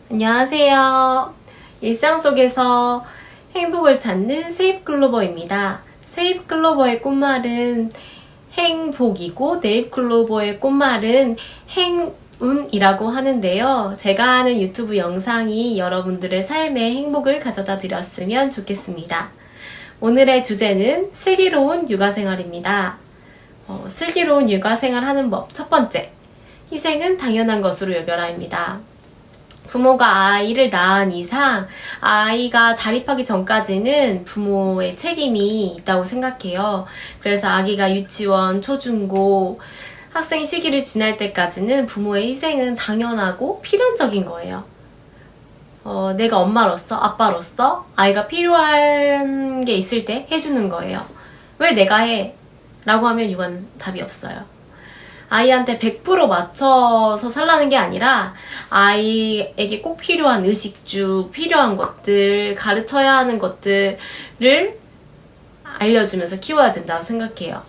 안녕하세요. 일상 속에서 행복을 찾는 세잎클로버입니다. 세잎클로버의 꽃말은 행복이고 네잎클로버의 꽃말은 행운이라고 하는데요. 제가 하는 유튜브 영상이 여러분들의 삶에 행복을 가져다 드렸으면 좋겠습니다. 오늘의 주제는 슬기로운 육아생활입니다. 슬기로운 육아생활 하는 법 첫 번째, 희생은 당연한 것으로 여겨라입니다. 부모가 아이를 낳은 이상 아이가 자립하기 전까지는 부모의 책임이 있다고 생각해요. 그래서 아기가 유치원, 초중고, 학생 시기를 지날 때까지는 부모의 희생은 당연하고 필연적인 거예요. 내가 엄마로서, 아빠로서 아이가 필요한 게 있을 때 해주는 거예요. 왜 내가 해? 라고 하면 육아는 답이 없어요. 아이한테 100% 맞춰서 살라는 게 아니라 아이에게 꼭 필요한 의식주, 필요한 것들, 가르쳐야 하는 것들을 알려주면서 키워야 된다고 생각해요.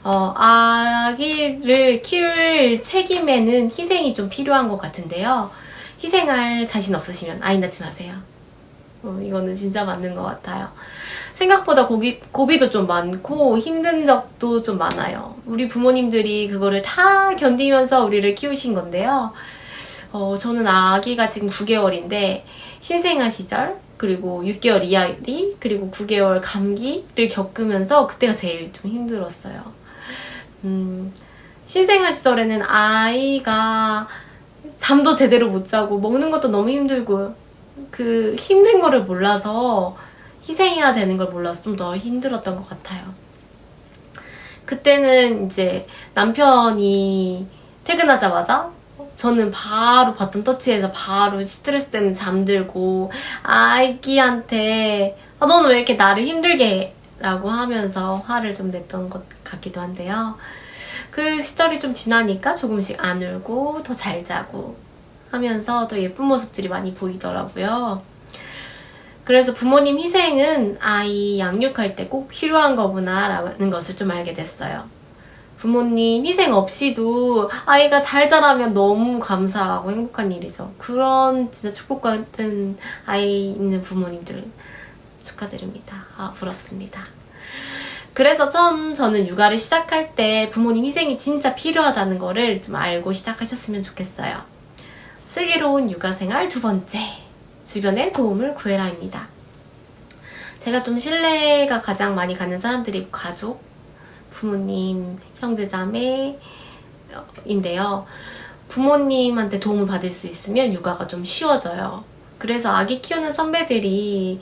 아기를 키울 책임에는 희생이 좀 필요한 것 같은데요. 희생할 자신 없으시면 아이 낳지 마세요. 이거는 진짜 맞는 것 같아요. 생각보다 고비도 좀 많고 힘든 적도 좀 많아요. 우리 부모님들이 그거를 다 견디면서 우리를 키우신 건데요. 저는 아기가 지금 9개월인데 신생아 시절, 그리고 6개월 이하리, 그리고 9개월 감기를 겪으면서 그때가 제일 좀 힘들었어요. 신생아 시절에는 아이가 잠도 제대로 못 자고 먹는 것도 너무 힘들고 그 힘든 거를 몰라서 희생해야 되는 걸 몰라서 좀 더 힘들었던 것 같아요. 그때는 이제 남편이 퇴근하자마자 저는 바로 바톤 터치해서 바로 스트레스 때문에 잠들고 아기한테 너는 왜 이렇게 나를 힘들게 해? 라고 하면서 화를 좀 냈던 것 같기도 한데요. 그 시절이 좀 지나니까 조금씩 안 울고 더 잘 자고 하면서 더 예쁜 모습들이 많이 보이더라고요. 그래서 부모님 희생은 아이 양육할 때 꼭 필요한 거구나 라는 것을 좀 알게 됐어요. 부모님 희생 없이도 아이가 잘 자라면 너무 감사하고 행복한 일이죠. 그런 진짜 축복 같은 아이 있는 부모님들 축하드립니다. 부럽습니다. 그래서 처음 저는 육아를 시작할 때 부모님 희생이 진짜 필요하다는 거를 좀 알고 시작하셨으면 좋겠어요. 슬기로운 육아생활 두 번째, 주변에 도움을 구해라입니다. 제가 좀 신뢰가 가장 많이 가는 사람들이 가족, 부모님, 형제자매인데요. 부모님한테 도움을 받을 수 있으면 육아가 좀 쉬워져요. 그래서 아기 키우는 선배들이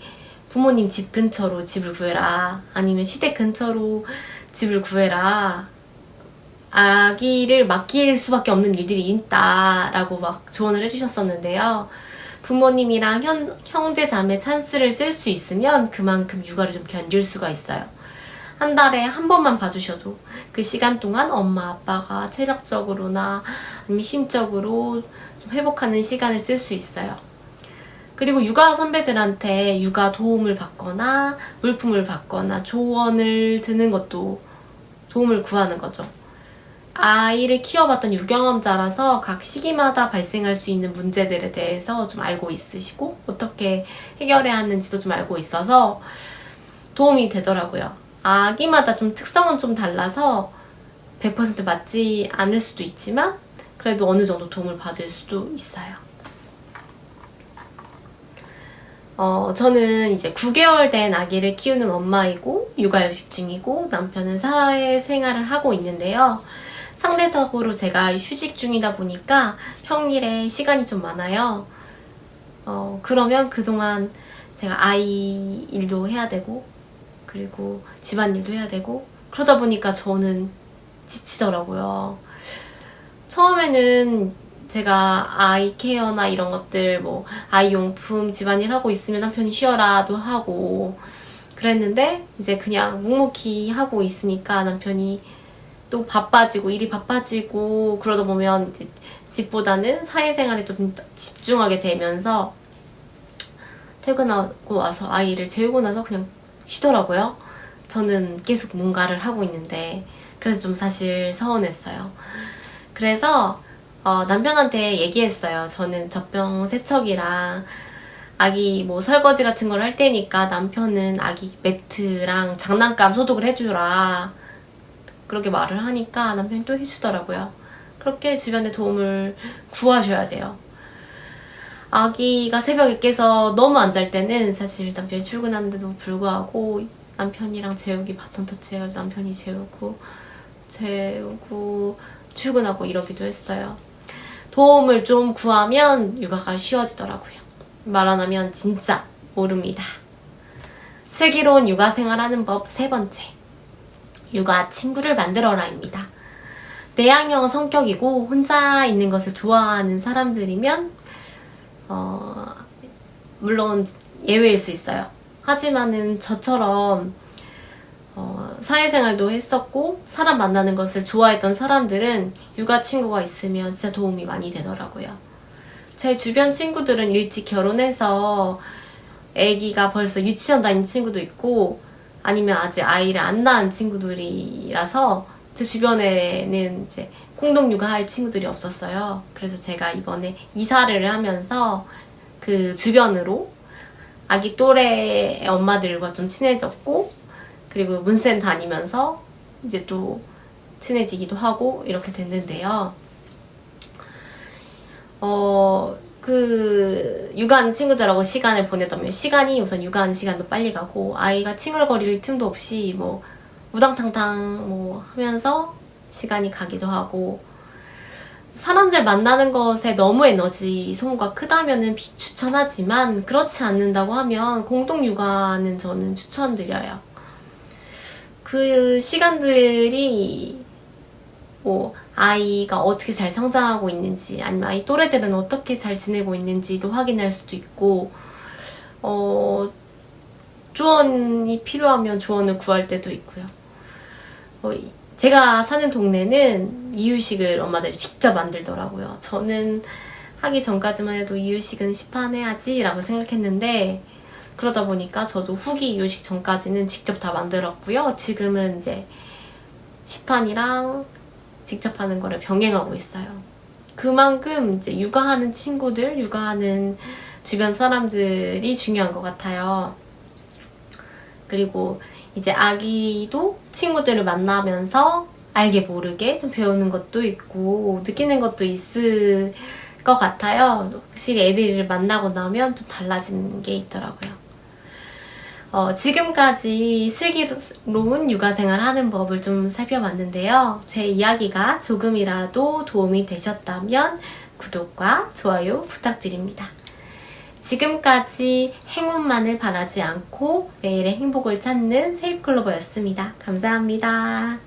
부모님 집 근처로 집을 구해라, 아니면 시댁 근처로 집을 구해라, 아기를 맡길 수밖에 없는 일들이 있다라고 막 조언을 해주셨었는데요. 부모님이랑 형제 자매 찬스를 쓸 수 있으면 그만큼 육아를 좀 견딜 수가 있어요. 한 달에 한 번만 봐주셔도 그 시간 동안 엄마 아빠가 체력적으로나 아니면 심적으로 좀 회복하는 시간을 쓸 수 있어요. 그리고 육아 선배들한테 육아 도움을 받거나 물품을 받거나 조언을 드는 것도 도움을 구하는 거죠. 아이를 키워봤던 유경험자라서 각 시기마다 발생할 수 있는 문제들에 대해서 좀 알고 있으시고 어떻게 해결해야 하는지도 좀 알고 있어서 도움이 되더라고요. 아기마다 좀 특성은 좀 달라서 100% 맞지 않을 수도 있지만 그래도 어느 정도 도움을 받을 수도 있어요. 저는 이제 9개월 된 아기를 키우는 엄마이고 육아휴직 중이고 남편은 사회생활을 하고 있는데요. 상대적으로 제가 휴직 중이다 보니까 평일에 시간이 좀 많아요. 그러면 그동안 제가 아이 일도 해야 되고 그리고 집안일도 해야 되고 그러다 보니까 저는 지치더라고요. 처음에는 제가 아이 케어나 이런 것들 뭐 아이 용품 집안일 하고 있으면 남편이 쉬어라도 하고 그랬는데 이제 그냥 묵묵히 하고 있으니까 남편이 또 바빠지고 일이 바빠지고 그러다 보면 이제 집보다는 사회생활에 좀 집중하게 되면서 퇴근하고 와서 아이를 재우고 나서 그냥 쉬더라고요. 저는 계속 뭔가를 하고 있는데 그래서 좀 사실 서운했어요. 그래서 남편한테 얘기했어요. 저는 젖병 세척이랑 아기 뭐 설거지 같은 걸 할 때니까 남편은 아기 매트랑 장난감 소독을 해주라. 그렇게 말을 하니까 남편이 또 해주더라고요. 그렇게 주변에 도움을 구하셔야 돼요. 아기가 새벽에 깨서 너무 안 잘 때는 사실 남편이 출근하는데도 불구하고 남편이랑 재우기 바톤 터치 해가지고 남편이 재우고 출근하고 이러기도 했어요. 도움을 좀 구하면 육아가 쉬워지더라고요. 말 안 하면 진짜 모릅니다. 슬기로운 육아 생활하는 법 3번째. 육아 친구를 만들어라입니다. 내향형 성격이고 혼자 있는 것을 좋아하는 사람들이면 물론 예외일 수 있어요. 하지만은 저처럼 사회생활도 했었고 사람 만나는 것을 좋아했던 사람들은 육아 친구가 있으면 진짜 도움이 많이 되더라고요. 제 주변 친구들은 일찍 결혼해서 아기가 벌써 유치원 다니는 친구도 있고 아니면 아직 아이를 안 낳은 친구들이라서 제 주변에는 이제 공동 육아할 친구들이 없었어요. 그래서 제가 이번에 이사를 하면서 그 주변으로 아기 또래 엄마들과 좀 친해졌고 그리고 문센 다니면서 이제 또 친해지기도 하고 이렇게 됐는데요. 육아하는 친구들하고 시간을 보내다 보면 시간이 우선 육아하는 시간도 빨리 가고 아이가 칭얼거릴 틈도 없이 뭐 우당탕탕 뭐 하면서 시간이 가기도 하고 사람들 만나는 것에 너무 에너지 소모가 크다면은 비추천하지만 그렇지 않는다고 하면 공동 육아는 저는 추천드려요. 그 시간들이 뭐 아이가 어떻게 잘 성장하고 있는지 아니면 아이 또래들은 어떻게 잘 지내고 있는지도 확인할 수도 있고 조언이 필요하면 조언을 구할 때도 있고요. 제가 사는 동네는 이유식을 엄마들이 직접 만들더라고요. 저는 하기 전까지만 해도 이유식은 시판해야지 라고 생각했는데 그러다 보니까 저도 후기 이유식 전까지는 직접 다 만들었고요. 지금은 이제 시판이랑 직접 하는 거를 병행하고 있어요. 그만큼 이제 육아하는 친구들, 육아하는 주변 사람들이 중요한 것 같아요. 그리고 이제 아기도 친구들을 만나면서 알게 모르게 좀 배우는 것도 있고 느끼는 것도 있을 것 같아요. 확실히 애들을 만나고 나면 좀 달라지는 게 있더라고요. 지금까지 슬기로운 육아생활 하는 법을 좀 살펴봤는데요. 제 이야기가 조금이라도 도움이 되셨다면 구독과 좋아요 부탁드립니다. 지금까지 행운만을 바라지 않고 매일의 행복을 찾는 세잎클로버였습니다. 감사합니다.